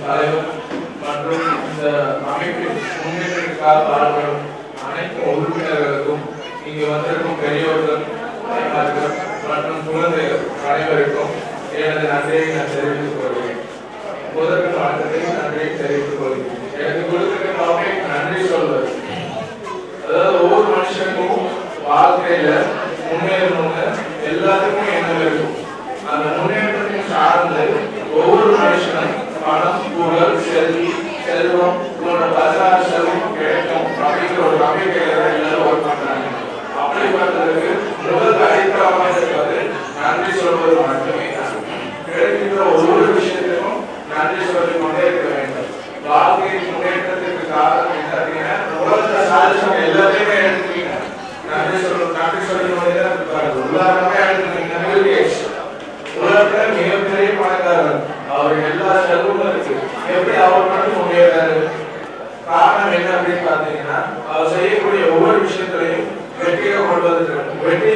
தலைவர் மற்றும் இந்த அமைப்பின் முன்னேற்றத்திற்காக பாடுபடும் அனைத்து உறுப்பினர்களுக்கும் இங்கு வந்திருக்கும் பெரியோர்கள் மற்றும் குழந்தைகள் அனைவருக்கும் எனது நன்றியை நான் தெரிவித்துக் கொள்கிறேன். முதற்கு வணக்கத்தை நன்றியை தெரிவித்துக் கொள்கிறேன். எனக்கு கொடுத்திருக்க டாபிக் நன்றி சொல்வது. அதாவது ஒவ்வொரு மனுஷனுக்கும் வாழ்க்கையில முன்னேறணும்னு எல்லாத்துக்கும் எண்ணம் இருக்கும். அந்த முன்னேற்றத்தையும் சார்ந்து ஒவ்வொரு மனுஷனும் பணம், புகழ், செல்வம் போன்ற 16 செல்வம் கிடைக்கும் அப்படிங்கிற ஒரு நம்பிக்கையில எல்லாரும் ஒர்க் பண்றாங்க. அப்படிப்பட்டதற்கு முதல் அடித்தளமாக இருப்பது நன்றி சொல்வது மட்டுமே. கிடைக்கின்ற ஒவ்வொரு விஷயத்திற்கும் நன்றி சொல்லிக் கொண்டே இருக்க வேண்டும். வாழ்க்கையின் முன்னேற்றத்திற்கு காரணம் என்ன? உலகத்தை சாதிச்சவங்க எல்லாத்தையுமே எடுத்துக்கீங்க, நன்றி சொல்லிக் கொண்டே தான் இருப்பாங்க. உதாரணமே எடுத்துக்கீங்க, உலகத்துல மிகப்பெரிய பணக்காரர், அவர் எல்லா செல்வமும் இருக்கு. எப்படி அவர் மட்டும் முன்னேறாரு? காரணம் என்ன அப்படின்னு பாத்தீங்கன்னா, அவர் செய்யக்கூடிய ஒவ்வொரு விஷயத்திலையும் வெற்றியை கொள்வதற்கு வெற்றி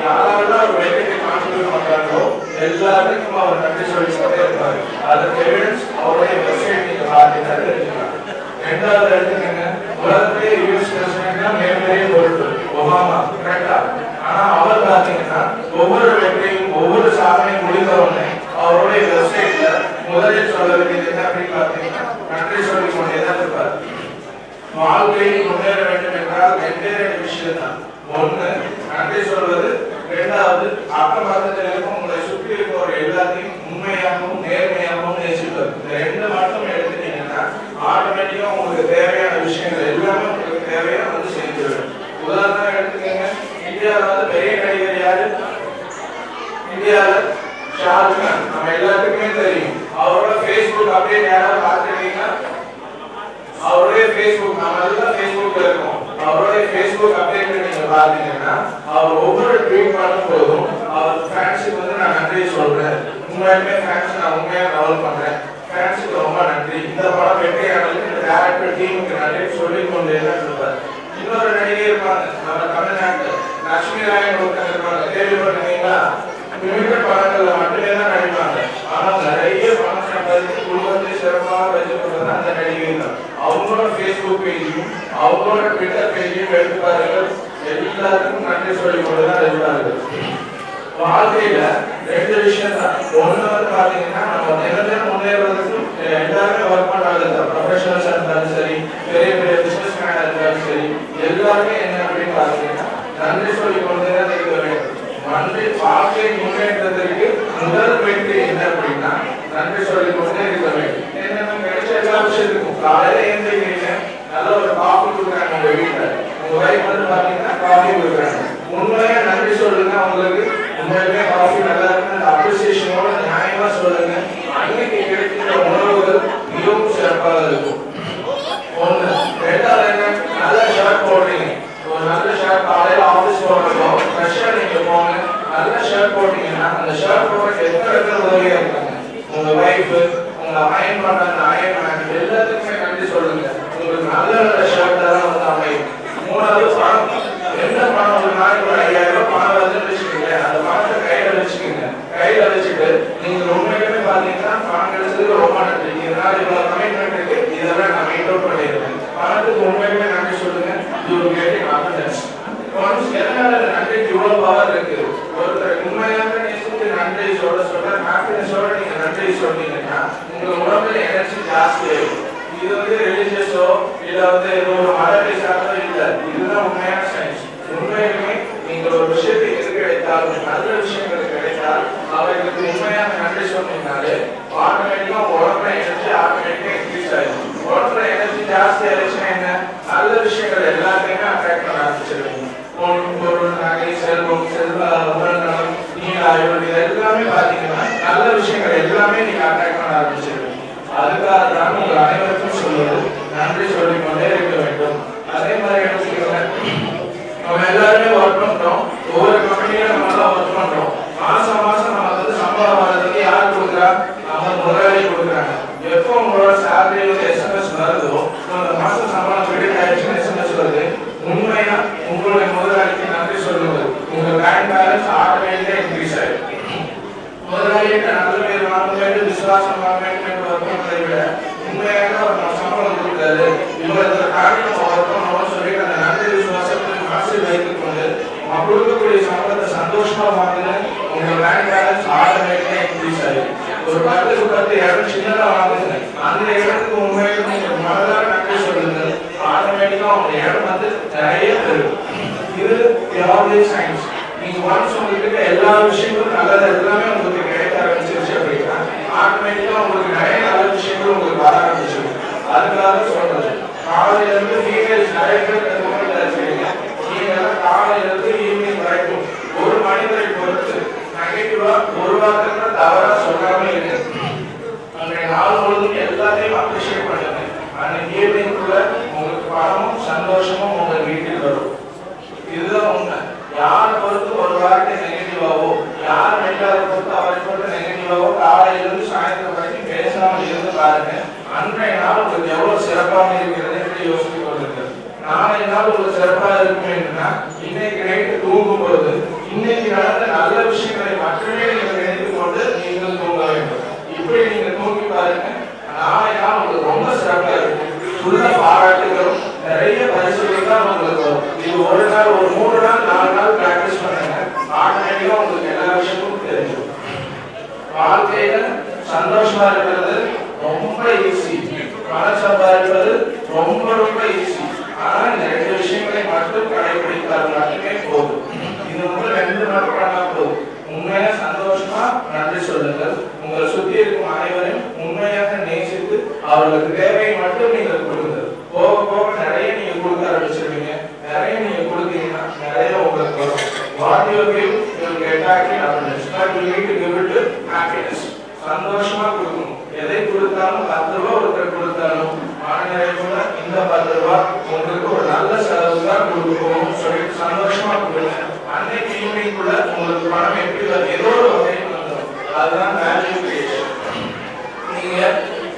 யாரெல்லாம் ஒரு வெற்றியை காண்பிக்க மாட்டாங்களோ எல்லாருக்கும் அவர் நன்றி சொல்லி கொண்டே இருப்பாரு. அதற்கு எவிடன்ஸ் அவருடைய வெப்சைட் நீங்க பார்த்தீங்கன்னா தெரிஞ்சுக்கலாம். ரெண்டாவது எடுத்துக்கங்க, உலகத்திலே யூஎஸ் பிரசிடென்ட்னா மிகப்பெரிய பொருள் ஒபாமா, கரெக்டா? ஆனா அவர் பாத்தீங்கன்னா ஒவ்வொரு வெற்றியும் ஒவ்வொரு சாதனையும் முடிந்தவுடனே அவருடைய வெப்சைட்ல முதலில் சொல்ல வேண்டியது என்ன அப்படின்னு பாத்தீங்கன்னா நன்றி சொல்லிக் கொண்டேதான் இருப்பார். வாழ்க்கையில் முன்னேற வேண்டும் என்றால் 2 விஷயம் தான். ஒண்ணு நன்றி சொல்வது, இரண்டாவது அக்கம் பக்கத்தில் இருக்கும் உங்களை சுற்றி இருப்பவர் எல்லாத்தையும் உண்மையாகவும் நேர்மையாகவும் நேசிப்பது. இந்த 2 மட்டும் எடுத்துட்டீங்கன்னா ஆட்டோமேட்டிக்கா உங்களுக்கு தேவையான விஷயங்கள் எல்லாமே உங்களுக்கு தேவையான வந்து செஞ்சிடும். உதாரணம் எடுத்துக்கங்க, இந்தியாவில் வந்து பெரிய நடிகர் யாரு? இந்தியாவில் ஷாருக் கான், நம்ம எல்லாத்துக்குமே தெரியும். அவரோட Facebook அப்டேட் யாராவது பார்த்துட்டீங்கன்னா, அவருடைய Facebook நம்ம எல்லாம் Facebookல இருக்கோம். அவருடைய Facebook அப்டேட் நீங்க பாத்தீங்கன்னா அவர் ஒவ்வொரு ட்வீட் பண்ணும் போதும் அவர் ஃபேன்ஸுக்கு வந்து நான் நன்றி சொல்றேன், உண்மையுமே ஃபேன்ஸ் நான் உண்மையா லவ் பண்றேன், ஃபேன்ஸுக்கு ரொம்ப நன்றி, இந்த படம் வெற்றியானதுக்கு இந்த டைரக்டர் டீமுக்கு நன்றி சொல்லிக் கொண்டே தான் இருப்பார். இன்னொரு நடிகை இருப்பாங்க நம்ம தமிழ்நாட்டில், லட்சுமி நாராயணன் ஒருத்தர் இருப்பாங்க, கேள்விப்பட்டிருக்கீங்களா? லிமிடெட் படங்கள்ல மட்டுமே தான் நடிப்பாங்க. ஆனா நிறைய பணம் சம்பாதித்து குடும்பத்தை சிறப்பாக வச்சுக்கொண்டது அந்த நடிகை தான். அவங்களோட Facebook பேஜையும் அவங்களோட ட்விட்டர் பேஜையும் எடுத்து பாருங்கள், எல்லாத்துக்கும் நன்றி சொல்லிக் கொண்டுதான் இருப்பார்கள். வாழ்க்கையில 2 விஷயம் தான். ஒண்ணு வந்து பாத்தீங்கன்னா நம்ம தினத்தினம் முன்னேறுவதற்கு எல்லாருமே ஒர்க் பண்றாங்க. ப்ரொஃபஷனல்ஸ் இருந்தாலும் சரி, பெரிய பெரிய பிசினஸ் மேனா இருந்தாலும் சரி, எல்லாருமே என்ன அப்படின்னு பாத்தீங்கன்னா நன்றி சொல்லிக் கொண்டுதான் இருக்க வேண்டும். நன்றி வாழ்க்கையை முன்னேற்றத்திற்கு முதல் வெற்றி என்ன அப்படின்னா நன்றி சொல்லிக் கொண்டே இருக்க வேண்டும். என்னென்ன கிடைச்ச எல்லா விஷயத்துக்கும் காலையில எழுந்திருக்கிறீங்க, நல்ல ஒரு காஃபி கொடுக்குறாங்க உங்க வீட்டுல, உங்க வைஃப் வந்து பாத்தீங்கன்னா காஃபி கொடுக்குறாங்க, உண்மையா நன்றி சொல்லுங்க. உங்களுக்கு உண்மையுமே காஃபி நல்லா இருக்கு, அந்த அப்ரிசியேஷனோட நியாயமா சொல்லுங்க. அன்னைக்கு கிடைக்கிற உணவுகள் மிகவும் சிறப்பாக இருக்கும். ஒண்ணு. ரெண்டாவது என்ன, நல்ல ஷர்ட் போடுறீங்க, ஒரு நல்ல ஷர்ட் காலையில ஆபீஸ் போடுறதோ ஃப்ரெஷ்ஷா நீங்க போங்க, நல்ல ஷர்ட் போட்டீங்கன்னா அந்த ஷர்ட் போடுறதுக்கு எத்தனை உதவியா இருக்காங்க உங்க வைஃப், உங்க அயன் பண்ற அந்த அயன் மேன், எல்லாத்துக்குமே நன்றி சொல்லுங்க. உங்களுக்கு நல்ல நல்ல ஷர்ட் தான் வந்து அமையும். மூணாவது பணம். எந்த பணம் ஒரு நாளைக்கு ஒரு 5000 ரூபாய் பணம் வருதுன்னு வச்சுக்கோங்க, அந்த பணத்தை கையில வச்சுக்கோங்க. கையில வச்சுட்டு நீங்க உண்மையுமே பாத்தீங்கன்னா பணம் கிடைச்சதுக்கு ரொம்ப நன்றி, இதனால இவ்வளவு கமிட்மெண்ட் இருக்கு, இதெல்லாம் நான் மெயின்ட் அவுட் பண்ணிடுறேன். பணத்துக்கு உண்மையுமே நன்றி சொல்லுங்க. நன்றிக்கு இவ்வளவு பவர் இருக்கு. ஒருத்தர் உண்மையாக நேசித்து நன்றி சொல்ல ஹாப்பினஸோட நீங்க நன்றி சொன்னீங்கன்னா உங்க உடம்புல எனர்ஜி ஜாஸ்தி ஆகும். இது வந்து ரிலீஜியஸோ இல்ல வந்து ஒரு மதத்தை சார்ந்தோ இல்ல, இதுதான் உண்மையான சயின்ஸ். உண்மையுமே நீங்க ஒரு விஷயத்துக்கு எது கிடைத்தால், நல்ல விஷயங்கள் கிடைத்தால் அவர்களுக்கு உண்மையான நன்றி சொன்னீங்கனாலே ஆட்டோமேட்டிக்கா உடம்புல எனர்ஜி ஆட்டோமேட்டிக்கா இன்க்ரீஸ் ஆயிடும். உடம்புல எனர்ஜி ஜாஸ்தி ஆயிடுச்சுன்னா என்ன, நல்ல விஷயங்கள் எல்லாத்தையுமே அட்ராக்ட் பண்ண ஆரம்பிச்சிருவீங்க. பொருள், நகை, செல்வம், உடல்நலம், நீராயுள், இது எல்லாமே பாத்தீங்கன்னா நல்ல விஷயங்கள் எல்லாமே நீங்க அட்ராக்ட் பண்ண ஆரம்பிச்சிருவீங்க. அதுக்காக தான் உங்கள் அனைவருக்கும் சொல்வது நன்றி சொல்லிக் கொண்டே இருக்க வேண்டும். அதே மாதிரி எடுத்துக்கோங்க, நம்ம எல்லாருமே ஒர்க் பண்றோம், ஒவ்வொரு கம்பெனியில நம்ம எல்லாம் ஒர்க் பண்றோம். மாசம் மாசம் நம்ம வந்து சம்பளம் வர்றதுக்கு யார் கொடுக்குறா? நம்ம முதலாளி கொடுக்குறாங்க. எப்போ உங்களோட சேலரி வந்து SMS வருதோ, அந்த மாசம் சம்பளம் கிரெடிட் ஆயிடுச்சுன்னு SMS வருது, உண்மையா உங்களுடைய முதலாளிக்கு நன்றி சொல்லுவது, உங்க பேங்க் பேலன்ஸ் ஆட்டோமேட்டிக்கா இன்க்ரீஸ் ஆயிடும். முதலாளிகிட்ட நல்ல பேர் வாங்க வேண்டும், விசுவாசம் வாங்க வேண்டும் என்று ஒர்க் பண்றதை விட விட உண்மையாக ஒரு சம்பளம் கொடுத்தாரு இவ்வளவு காரணம் ஒர்க் சொல்லி அந்த நன்றி விசுவாசத்துக்கு மனசில் வைத்துக் கொண்டு கொடுக்கக்கூடிய சம்பளத்தை சந்தோஷமா வாங்குங்க. உங்க பேங்க் பேலன்ஸ் ஆட்டோமேட்டிக்கா இன்க்ரீஸ் ஆகும். ஒரு 10 இடம் சின்னதா வாங்குங்க, அந்த இடத்துக்கு உண்மையில நீங்க மனதார நன்றி சொல்லுங்க, ஆட்டோமேட்டிக்கா உங்க இடம் வந்து நிறைய பெருகும். இது பியூர்லி சயின்ஸ். நீங்க ஒன்ஸ் உங்களுக்கு எல்லா விஷயங்களும் நல்லது எல்லாமே உங்களுக்கு கிடைக்க ஆரம்பிச்சிருச்சு அப்படின்னா ஆட்டோமேட்டிக்கா உங்களுக்கு நிறைய நல்ல விஷயங்கள் உங்களுக்கு வர ஆரம்பிச்சிடும். அதுக்காக சொல்றது காலையில இருந்து ஃபீமேல்ஸ் நிறைய பேர் இருக்கீங்க, நீங்க காலையில இருந்து ஈவினிங் வரைக்கும் ஒரு மனிதரை பொறுத்து நெகட்டிவா ஒரு வார்த்தை தவறா சொல்லாம இருக்கு. அன்றைய நாள் முழுவதும் எல்லாத்தையும் அப்ரிஷியேட் பண்ணுங்க. அன்னைக்கு ஈவினிங் கூட உங்களுக்கு பணமும் சந்தோஷமும் உங்க வீட்டில் வரும். இதுதான் உண்மை. யாரை பொறுத்து ஒரு வார்த்தை நெகட்டிவாவோ, யார் மென்டாரை பொறுத்து அவரை பொறுத்து நெகட்டிவாவோ காலையில இருந்து சாயந்தரம் வரைக்கும் பேசாமல் இருந்து பாருங்க. அன்றைய நாள் உங்களுக்கு எவ்வளவு சிறப்பாக இருக்கிறது என்று யோசித்து கொண்டிருக்கிறது. நாளைய நாள் உங்களுக்கு சிறப்பாக இருக்குன்னா இன்னைக்கு நைட்டு தூங்கும் பொழுது இன்னைக்கு நடந்த நல்ல விஷயங்களை மட்டுமே நீங்கள் நினைத்துக் கொண்டு நீங்கள் தூங்க வேண்டும். இப்படி நீங்க தூங்கி பாருங்க, நாளைய நாள் உங்களுக்கு ரொம்ப சிறப்பாக இருக்கும். உள்ள பாராட்டுகளும் நிறைய பரிசுகள் தான் உங்களுக்கு வரும். இது ஒரு நாள் ஒரு 3 நாள் 4 நாள் பிராக்டிஸ் பண்ணுங்க, ஆட்டோமேட்டிக்கா உங்களுக்கு எல்லா விஷயமும் தெரிஞ்சிடும். வாழ்க்கையில சந்தோஷமா இருக்கிறது ரொம்ப ஈஸி, பணம் சம்பாதிப்பது ரொம்ப ரொம்ப ஈஸி. ஆனா இந்த 2 விஷயங்களை மட்டும் கடைபிடித்தால் மட்டுமே போதும். இது முதல்ல 2 நாள் பண்ணா போதும். உண்மையா சந்தோஷமா நன்றி சொல்லுங்கள். உங்களை சுத்தி இருக்கும் அனைவரையும் உண்மையாக நேசித்து அவர்களுக்கு தேவையை மட்டும் நீங்கள் கொடுங்கள். போக போக நிறைய நீங்க கொடுக்க ஆரம்பிச்சிருவீங்க. நிறைய நீங்க கொடுத்தீங்கன்னா நிறைய உங்களுக்கு வரும். What you give, you will get back in abundance. But you need to give it to happiness. சந்தோஷமா கொடுக்கணும். எதை கொடுத்தாலும் 10 ரூபாய் ஒருத்தர் கொடுத்தாலும் மனநிறைவோட இந்த 10 ரூபாய் உங்களுக்கு ஒரு நல்ல செலவு தான் கொடுக்கணும் சொல்லிட்டு சந்தோஷமா கொடுங்க. அன்னைக்கு ஈவினிங் கூட உங்களுக்கு பணம் எப்படி வரும், ஏதோ ஒரு வகையில் வந்துடும். அதுதான் வேல்யூ கிரியேஷன். நீங்க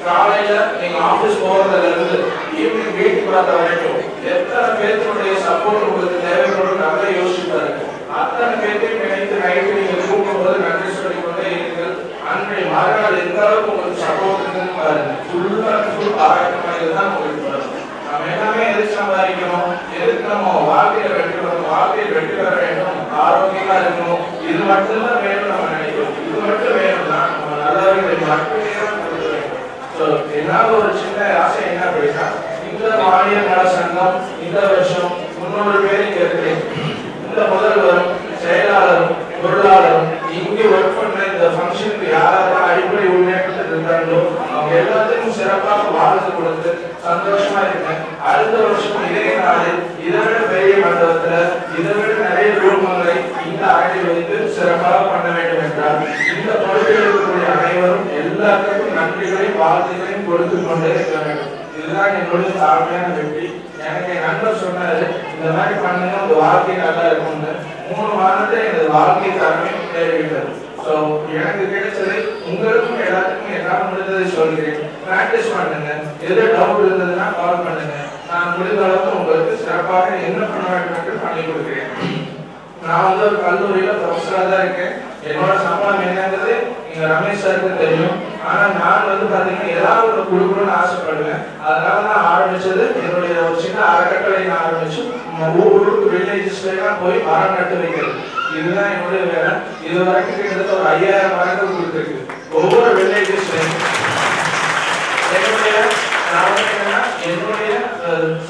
காலையில நீங்க ஆபீஸ் போறதுல இருந்து ஈவினிங் வீட்டுக்கு வர வரைக்கும் எத்தனை பேருடைய சப்போர்ட் உங்களுக்கு தேவைப்படும் நல்லா யோசிச்சு பாருங்க. அத்தனை பேரையும் நினைத்து நைட்டு நீங்க தூங்கும்போது நன்றி சொல்லிக் கொண்டே இருங்கள். அன்றைய மறுநாள் எந்த அளவுக்கு உங்களுக்கு சப்போர்ட் இருக்குன்னு பாருங்க. ஃபுல் ஆரோக்கியமாக தான் உங்களுக்கு வரும். நம்ம எல்லாமே எதுக்கு சம்பாதிக்கணும், எதுக்கு நம்ம வாழ்க்கையில வெற்றி பெறணும், வாழ்க்கையில் வெற்றி பெற வேண்டும், ஆரோக்கியமா இருக்கணும், இது மட்டும்தான் வேணும் நம்ம நினைக்கிறோம். இது மட்டும் வேணும்னா நம்ம நல்லவர்களை மட்டுமே தான் கொடுக்க வேண்டும். என்னால ஒரு சின்ன ஆசை என்ன அப்படின்னா, இந்த மாநில நல சங்கம் இந்த வருஷம் 300 பேர் இங்க இருக்கிறேன். இந்த முதல்வரும் செயலாளரும் பொருளாளரும் இங்கே ஒர்க் பண்ண இந்த ஃபங்க்ஷனுக்கு யாரெல்லாம் அடிப்படை முன்னேற்றத்தில் இருந்தாங்களோ அவங்க எல்லாத்துக்கும் சிறப்பாக வாழ்த்து கொடுத்து சந்தோஷமா இருக்கேன். அடுத்த வருஷம் இதே நாளில் இதை விட பெரிய மண்டபத்துல இதை விட நிறைய குடும்பங்களை இந்த ஆண்டில் வைத்து சிறப்பாக பண்ண வேண்டும் என்றால் இந்த பொறுப்பில் இருக்கக்கூடிய அனைவரும் எல்லாத்துக்கும் நன்றிகளையும் வாழ்த்துக்களையும் கொடுத்து கொண்டே இருக்க வேண்டும். இதுதான் என்னுடைய தாழ்மையான வெற்றி. எனக்கு என் நண்பர் சொன்னாரு, இந்த மாதிரி பண்ணுங்க உங்க வாழ்க்கை நல்லா இருக்கும்னு. 3 மாதத்துல எனது வாழ்க்கை தரமே தேவைப்பட்டது. ஸோ எனக்கு கிடைச்சது உங்களுக்கும் எல்லாத்துக்கும் என்னால முடிந்ததை சொல்கிறேன். பிராக்டிஸ் பண்ணுங்க. எது டவுட் இருந்ததுன்னா கால் பண்ணுங்க. நான் முடிந்த அளவுக்கு உங்களுக்கு சிறப்பாக என்ன பண்ண வேண்டும் என்று பண்ணி கொடுக்கிறேன். நான் வந்து ஒரு கல்லூரியில ப்ரொஃபஸரா தான் இருக்கேன். என்னோட சம்பளம் என்னங்கிறது நீங்க ரமேஷ் சாருக்கு தெரியும். ஆனா நான் வந்து பாத்தீங்கன்னா ஏதாவது ஒரு கொடுக்கணும்னு ஆசைப்படுவேன். அதனால நான் ஆரம்பிச்சது என்னுடைய ஒரு சின்ன அறக்கட்டளை நான் ஆரம்பிச்சு ஊருக்கு வில்லேஜஸ்ல எல்லாம் போய் மரம் நட்டு வைக்கிறது. இதுதான் என்னுடைய வேலை. இது வரைக்கும் கிட்டத்தட்ட ஒரு 5000 மரங்கள் கொடுத்துருக்கு ஒவ்வொரு வில்லேஜஸ்லயும். என்னுடைய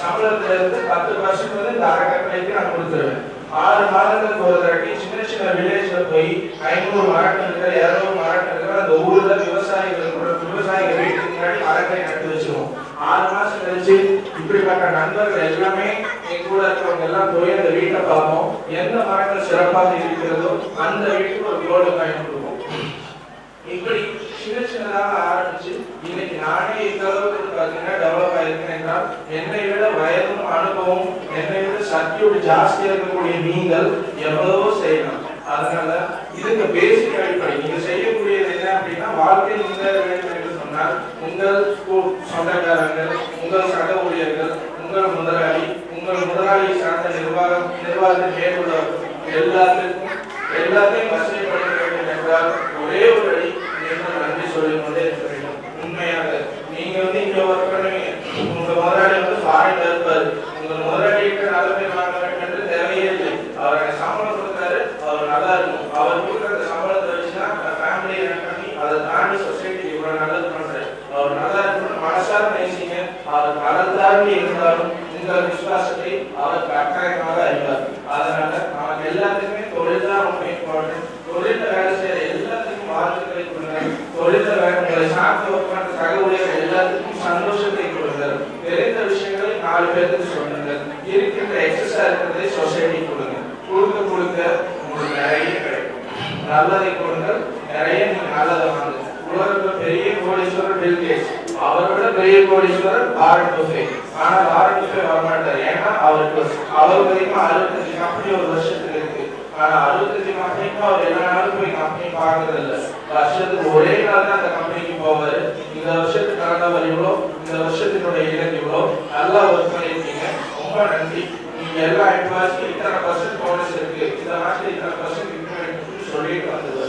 சம்பளத்துல இருந்து 10% வந்து இந்த அறக்கட்டளைக்கு நான் கொடுத்துருவேன். 6 மாதங்களுக்கு ஒரு தடவை சின்ன சின்ன வில்லேஜ்ல போய் 500 மரங்கள் இருக்கிற 200 மரங்கள் இருக்கிற அந்த ஊர்ல விவசாயிகள் வீட்டுக்கு முன்னாடி மரங்களை நட்டு வச்சிருவோம். 6 மாசம் கழிச்சு இப்படிப்பட்ட நண்பர்கள் எல்லாமே என் கூட இருக்கிறவங்க எல்லாம் போய் அந்த வீட்டை பார்ப்போம். எந்த மரங்கள் சிறப்பாக இருக்கிறதோ அந்த வீட்டுக்கு ஒரு கோல்டு காயின் கொடுப்போம். இப்படி சின்ன சின்னதாக ஆரம்பிச்சு இன்னைக்கு நானே இந்த அளவுக்கு பார்த்தீங்கன்னா டெவலப் ஆயிருக்கேன் என்றால் என்னை விட வயதும் அனுபவம் என்னை விட சக்தியோடு ஜாஸ்தியா இருக்கக்கூடிய நீங்கள் எவ்வளவோ செய்யலாம். அதனால இதுக்கு பேசிக் அடிப்படை நீங்க செய்யக்கூடியது என்ன அப்படின்னா வாழ்க்கையில் முன்னேற வேண்டும் என்று சொன்னால் உங்கள் சொந்தக்காரங்கள், உங்கள் சக ஊழியர்கள், உங்கள் முதலாளி சார்ந்த நிர்வாகத்தை மேற்கொள்ளவர்கள் எல்லாத்தையும் வசதிப்படுத்த வேண்டும் என்றால் ஒரே ஒரு அடி நீங்கள் நன்றி சொல்லிக் கொண்டே இருக்க வேண்டும். உண்மையாக நீ நீங்க ஒர்க் பண்ணுவீங்க. உங்க முதலாளி வந்து ஃபாரின்ல இருப்பாரு. உங்க முதலாளிக்கு நல்ல பேர் வாங்க வேண்டும் என்று தேவையே இல்லை. அவருக்கு சம்பளம் கொடுத்தாரு, அவர் நல்லா இருக்கும். அவர் கொடுக்குற சம்பளத்தை வச்சுதான் ஃபேமிலியை ரன் பண்ணி அதை தாண்டி சொசைட்டி இவ்வளவு நல்லது பண்றாரு. அவர் நல்லா இருக்கணும், மனசார நேசிங்க. அவர் கடந்தாண்டி இருந்தாலும் உங்கள் விசுவாசத்தை அவர் கட்டாயமாக அறிவார். அதனால நமக்கு எல்லாத்துக்குமே தொழில் தான் ரொம்ப இம்பார்ட்டன்ட். தொழில வேலை செய்யற எல்லாத்துக்கும் வாழ்த்துக்களை கொடுங்க. தொழில உங்களை சார்ந்து உட்கார்ந்த சக ஊழியர்கள் எல்லாத்துக்கும் சந்தோஷத்தை கொடுங்க. தெரிந்த விஷயங்களை 4 பேருக்கு சொல்லுங்க. இருக்கின்ற எக்ஸஸா இருக்கிறதை சொசைட்டி கொடுங்க. கொடுக்க கொடுக்க உங்களுக்கு நிறைய கிடைக்கும். நல்லதை கொடுங்க, நிறைய நீங்க நல்லதை வாங்க. உலகத்தில் பெரிய கோடீஸ்வரர் பில் கேட்ஸ், அவரோட பெரிய கோடீஸ்வரர் வாரன் பஃபெட். ஆனா வாரன் பஃபெட் வரமாட்டார். ஏன்னா அவருக்கு 65 கம்பெனி ஒரு வருஷத்துக்கு இருக்கு. ஆனா 65 கம்பெனிக்கு அவர் எல்லா நாளும் போய் கம்பெனி பார்க்கறது இல்லை. வருஷத்துக்கு ஒரே நாள் தான் அந்த கம்பெனிக்கு போவாரு. இந்த வருஷத்துக்கு கடந்தவர் இவ்வளோ, இந்த வருஷத்தினுடைய இலக்கு இவ்வளோ, நல்லா ஒர்க் பண்ணியிருக்கீங்க, ரொம்ப நன்றி. நீங்க எல்லா எம்ப்ளாய்ஸ்க்கும் இத்தனை % போனஸ் இருக்கு, இந்த மாசத்துல இத்தனை % இன்க்ரிமெண்ட் சொல்லிட்டு வந்தது.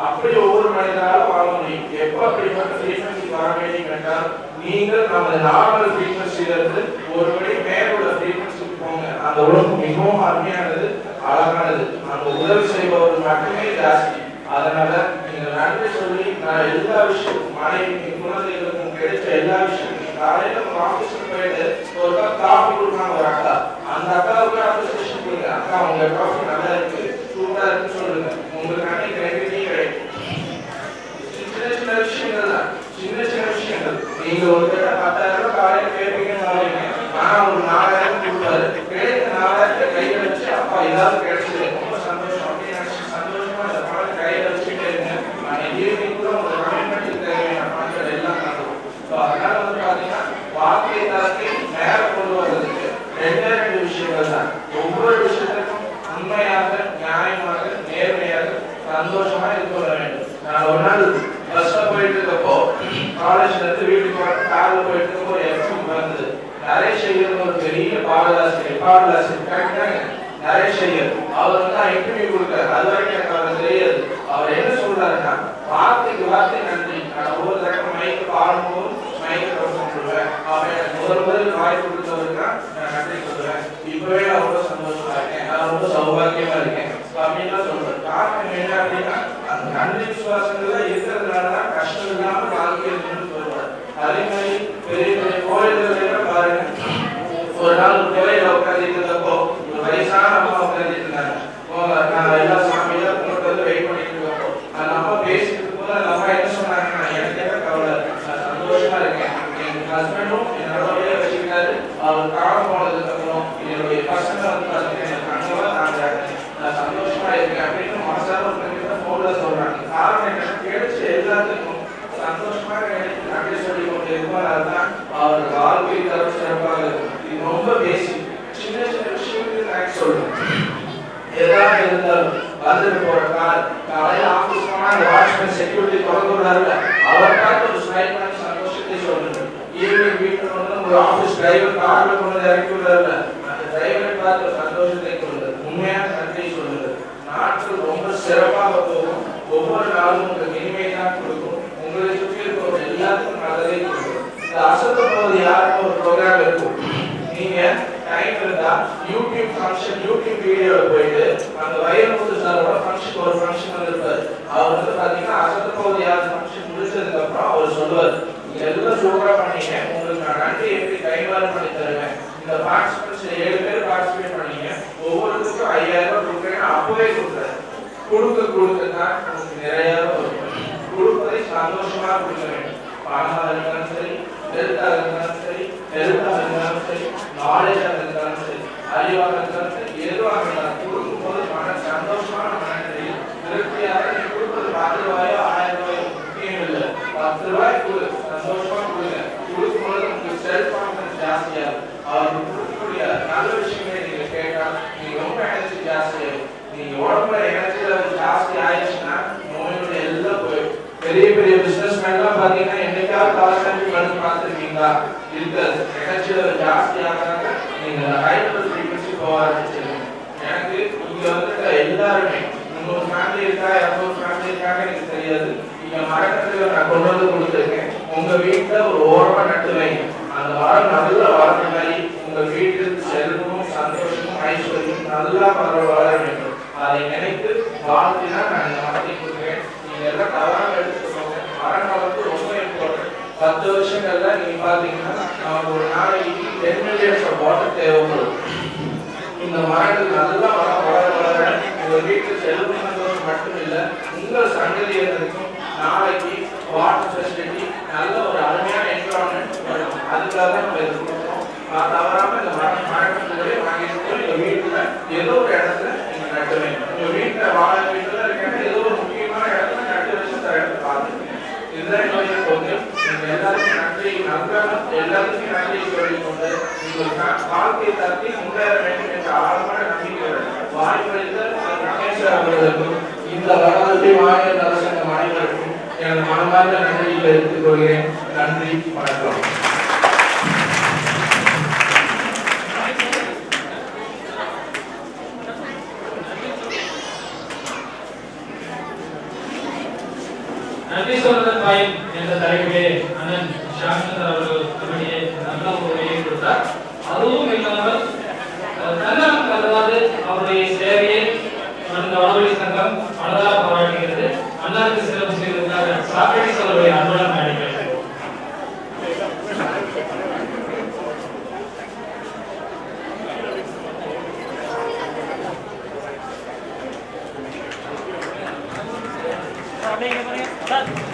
அப்படி ஒவ்வொரு மனிதனாலும் வாங்க முடியும். எப்ப அப்படிப்பட்ட ஃப்ரீக்வன்சி வர வேண்டும் என்றால் நீங்கள் நமது நார்மல் ஃப்ரீக்வன்சியில இருந்து ஒருபடி மேலுள்ள ஃப்ரீக்வன்சிக்கு போங்க. அந்த உலகம் மிகவும் அருமையானது, அழகானது. நம்ம உதவி செய்பவர்கள் மட்டுமே ஜாஸ்தி. அதனால நீங்க நன்றி சொல்லி நான் எல்லா விஷயமும் மனைவி குழந்தைகளுக்கும் கிடைச்ச எல்லா விஷயத்தையும் காலையில உங்க ஆபீஸ்க்கு போயிட்டு ஒரு கப் காஃபி கொடுக்காம ஒரு அக்கா, அந்த அக்காவுக்கு அப்ரிசியேஷன் கொடுங்க. அக்கா உங்க காஃபி நல்லா இருக்கு, சூப்பரா இருக்குன்னு சொல்லுங்க. உங்களுக்கு அன்னைக்கு 2 டீ கிடைக்கும். சின்ன சின்ன விஷயங்கள் தான், சின்ன சின்ன விஷயங்கள். நீங்க ஒரு 10,000 காலையில கேட்பீங்கன்னு வரீங்க, ஆனா ஒரு 4,000 கொடுப்பாரு. கிடைத்த 4,000 கையில வச்சு அப்பா ஏதாவது கிடைச்சது ரொம்ப சந்தோஷம் அப்படின்னு நினைச்சு சந்தோஷமா அந்த பணத்தை கையில வச்சுட்டே இருங்க. ஈவினிங் கூட ஒரு கமிட்மெண்ட் தேவையான பணங்கள் எல்லாம் நடக்கும். அதனால வந்து பாத்தீங்கன்னா வார்த்தை தரத்தை நேரம் கொண்டு வர்றதுக்கு 2 விஷயங்கள் தான். ஒவ்வொரு விஷயத்திற்கும் உண்மையாக, நியாயமாக, நேர்மையாக, சந்தோஷமா இருக்க வேண்டும். நான் ஒரு நாள் பஸ்ல போயிட்டு இருக்கப்போ காலேஜ்ல இருந்து வீட்டுக்கு வர கார்ல போயிட்டு இருக்கப்போ ஒரு எஃப்எம் வந்தது. நரேஷ் ஐயர் ஒரு பெரிய பாடலாசிரியர் கரெக்டாங்க. நரேஷ் ஐயர் அவர் வந்து இன்டர்வியூ கொடுத்தாரு. அது வரைக்கும் எனக்கு அவருக்கு தெரியாது. அவர் என்ன சொல்றாருன்னா, வார்த்தைக்கு வார்த்தை நன்றி. நான் ஒவ்வொரு தடவை மைக்கு பாடும்போது மைக்கு சொல்லுவேன், அவன் எனக்கு முதல் வாய்ப்பு கொடுத்தவருக்கு நான் நன்றி சொல்லுவேன். இப்பவே நான் ரொம்ப சந்தோஷமா இருக்கேன், நான் ரொம்ப சௌபாகியமா இருக்கேன் அப்படின்லாம் சொல்றேன். காரணம் என்ன அப்படின்னா, அந்த நன்றி விசுவாசங்கள்லாம் இருக்கிறதுனாலதான் கஷ்டம் இல்லாம வாழ்க்கையில் சொல்லுவார். அதே மாதிரி பெரிய பெரிய கோயில்கள் பாருங்க, ஒரு நாள் ஒரு கோயில உட்காந்துட்டு இருந்தப்போ ஒரு வயசான அம்மா உட்காந்துட்டு இருந்தாங்க. நான் எல்லா சாமியெல்லாம் கொண்டு வந்து வெயிட் பண்ணிட்டு இருக்கப்போ அந்த அம்மா பேசிட்டு இருக்கும்போது அந்த அம்மா என்ன சொன்னாங்கன்னா, எனக்கு என்ன கவலை, நான் சந்தோஷமா இருக்கேன். என் ஹஸ்பண்டும் என்னோடய வச்சுக்கிட்டாரு. அவர் காலம் போனதுக்கு அப்புறம் என்னுடைய பசங்க வந்து பார்த்தீங்கன்னா கண்ணோட நான் சந்தோஷமா இருக்கேன் அப்படின்னு மனசார ஒரு போல சொல்றாங்க. காரணம் என்ன, கிடைச்ச எல்லாத்துக்கும் சந்தோஷமா நன்றி சொல்லி கொண்டு இருப்பதால்தான் அவர் வாழ்க்கை தரம் சிறப்பாக இருக்கும். இது ரொம்ப பேசிக். சின்ன சின்ன விஷயங்களுக்கு நான் சொல்றேன். ஏதாவது இருந்தாலும் வந்துட்டு போற காலையில ஆபீஸ் போனா அந்த வாட்ச்மேன் செக்யூரிட்டி தொடர்ந்து விடாருல, அவருக்காக ஒரு ஸ்மைல் பண்ணி சந்தோஷத்தை சொல்லுங்க. ஈவினிங் வீட்டுக்கு வந்து ஒரு ஆபீஸ் டிரைவர் கார்ல கொண்டு இறக்கி விடாருல, அந்த டிரைவரை பார்த்து ஒரு சந்தோஷத்தை சொல்லுங்க. உண்மையான நன்றியை சொல்லுங்க. நாட்கள் ரொம்ப சிறப்பாக போகும். ஒவ்வொரு நாளும் உங்களுக்கு இனிமை தான் கொடுக்கும். உங்களை சுற்றி இருக்கிற எல்லாத்துக்கும் நல்லதே கொடுக்கும். இந்த அசத்த போது யாருக்கும் ஒரு ப்ரோக்ராம் இருக்கும். நீங்க டைம் இருந்தா யூடியூப் ஃபங்க்ஷன், யூடியூப் வீடியோல போயிட்டு அந்த வைரமுத்து சாரோட ஃபங்க்ஷன் ஒரு ஃபங்க்ஷன் வந்திருப்பாரு. அவர் வந்து பாத்தீங்கன்னா அசத்த போது யார் ஃபங்க்ஷன் முடிச்சதுக்கு அப்புறம் அவர் சொல்லுவார், நீங்க எல்லாம் சூப்பரா பண்ணீங்க, உங்களுக்கு நான் நன்றி எப்படி கைமாறு பண்ணி தருவேன். இந்த பார்ட்டிசிபென்ட்ஸ் 7 பேர் பார்ட்டிசிபேட் பண்ணீங்க, ஒவ்வொருத்துக்கும் 5,000 ரூபாய் கொடுக்குறேன்னு அப்பவே கொடுக்குறாரு. கொடுக்கத்தான் உங்களுக்கு நிறைய வரும். கொடுப்பதை சந்தோஷமா கொடுக்க வேண்டும். பணமாக இருந்தாலும் சரி, ஹெல்த்தாக இருந்தாலும் சரி, ஹெல்த்தாக இருந்தாலும் சரி, நாலேஜாக இருந்தாலும் சரி, அறிவாக இருந்தாலும் சரி, எதுவாக இருந்தாலும் கொடுக்கும்போது மன சந்தோஷமான மனநிலை திருப்தியாக. நீ கொடுப்பது 10 ரூபாயோ 1000 ரூபாயோ முக்கியம் இல்லை. 10 ரூபாய் கொடு, சந்தோஷமா கொடுங்க. கொடுக்கும்போது உங்களுக்கு செல்ஃப் கான்ஃபிடன்ஸ் ஜாஸ்தியாகும். அவருக்கு கொடுக்கக்கூடிய நல்ல விஷயங்களை நீங்க கேட்டால் நீங்க ரொம்ப எனர்ஜி ஜாஸ்தியாகும். நீங்க உடம்புல எனர்ஜி லெவல் ஜாஸ்தி ஆயிடுச்சுன்னா நோயோட எல்லாம் போயிடும். பெரிய பெரிய பிசினஸ் மேன்லாம் பாத்தீங்கன்னா என்னைக்காவது காலேஜ் வந்து பார்த்துருக்கீங்களா? இருக்காது. எனர்ஜி லெவல் ஜாஸ்தி ஆகிறாங்க. நீங்க ஹைப்பர் ஃப்ரீக்வன்சி போக ஆரம்பிச்சிருக்கீங்க. எனக்கு இங்க வந்துட்டு எல்லாருமே 300 ஃபேமிலி இருக்கா 200 ஃபேமிலி இருக்காங்க எனக்கு தெரியாது. இங்க மரக்கட்டில நான் கொண்டு வந்து கொடுத்துருக்கேன். உங்க வீட்டுல ஒரு ஓரமா நட்டு வைங்க. அந்த மரம் நல்ல வளர்ந்த மாதிரி உங்க வீட்டில் செல்வமும் சந்தோஷமும் ஐஸ்வர்யம் நல்லா வளர வேண்டும். அதை நினைத்து வாழ்த்தினா நான் இந்த மரத்தை கொடுக்குறேன். நீங்க எல்லாம் தவறாக எடுத்துக்கோங்க. மரங்கள் வந்து ரொம்ப இம்பார்ட்டன்ட். 10 வருஷங்கள்ல நீங்க பாத்தீங்கன்னா ஒரு நாளைக்கு 10 மில்லியன்ஸ் ஆஃப் வாட்டர் தேவைப்படும். இந்த மரங்கள் நல்லா வளர உங்க வீட்டு செல்வம் சந்தோஷம் மட்டும் இல்ல, உங்கள் சந்ததியினருக்கும் நாளைக்கு வாட்டர் ஃபெசிலிட்டி நல்ல ஒரு அருமையான என்விரான்மெண்ட் வரும். அதுக்காக தான் நம்ம இது கொடுக்குறோம். தவறாம இந்த மரங்களை வாங்கிட்டு போய் உங்க வீட்டுல ஏதோ ஒரு இடத்துல நீங்க நட்டு வைங்க. உங்க வீட்டுல வாழ வீட்டுல இருக்க ஏதோ ஒரு முக்கியமான இடத்துல நட்டு வச்சு அந்த இடத்துல பார்த்துக்கோங்க. இதுதான் என்னுடைய கொள்கை. நீங்க எல்லாருக்கும் நன்றி எல்லாருக்கும் நன்றி சொல்லிக்கொண்டு உங்கள் வாழ்க்கையை தட்டி முன்னேற வேண்டும் என்ற ஆழமான நம்பிக்கையுடன் வாய்ப்பளித்த ரமேஷ் அவர்களுக்கும் இந்த வரலாற்றை மாநில அரசாங்கம் அனைவருக்கும் எனது மனமார்ந்த நன்றியை தெரிவித்துக் கொள்கிறேன். நன்றி, வணக்கம். நன்றி சொல்வதன் பயன் என்ற தலைப்பிலே அண்ணன் ஷாமிந்தர் அவர்கள் நம்முடைய நல்ல உரையை கொடுத்தார். அதுவும் இல்லாமல் தன்னம் கருதாது அவருடைய சேவையை அந்த வடவழி சங்கம் மனதார பாராட்டுகிறது. அண்ணாருக்கு சிறப்பு செய்வதற்காக சாக்ரட்டிஸ் அவருடைய அன்புடன் நடிக்கிறது. அப்படியே